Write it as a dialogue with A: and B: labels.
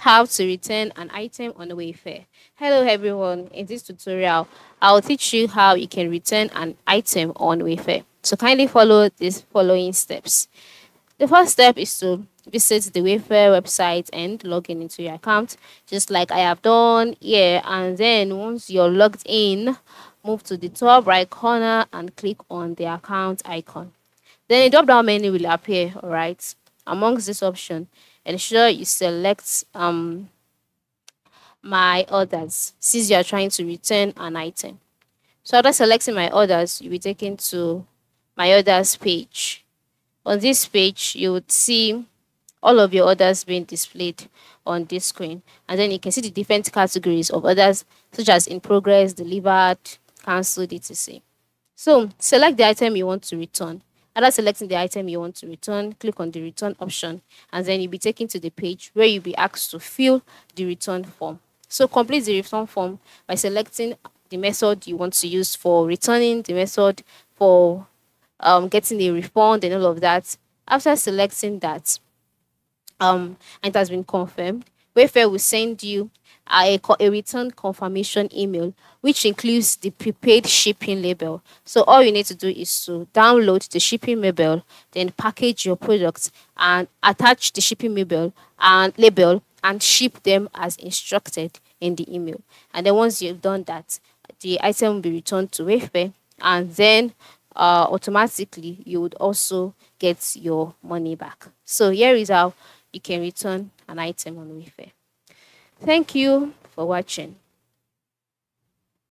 A: How to return an item on Wayfair. Hello everyone, in this tutorial I'll teach you how you can return an item on Wayfair. So kindly follow these following steps. The first step is to visit the Wayfair website and log in into your account, just like I have done here. And then once you're logged in, move to the top right corner and click on the account icon. Then a drop down menu will appear, alright. Amongst this option, ensure you select my orders since you are trying to return an item. So after selecting my orders, you'll be taken to my orders page. On this page, you would see all of your orders being displayed on this screen. And then you can see the different categories of orders such as in progress, delivered, cancelled, etc. So select the item you want to return. After selecting the item you want to return, click on the return option, and then you'll be taken to the page where you'll be asked to fill the return form. So complete the return form by selecting the method you want to use for returning, the method for getting a refund and all of that. After selecting that, and it has been confirmed, Wayfair will send you a return confirmation email, which includes the prepaid shipping label. So all you need to do is to download the shipping label, then package your products and attach the shipping label and ship them as instructed in the email. And then once you've done that, the item will be returned to Wayfair, and then automatically you would also get your money back. So here is how you can return an item on Wayfair. Thank you for watching.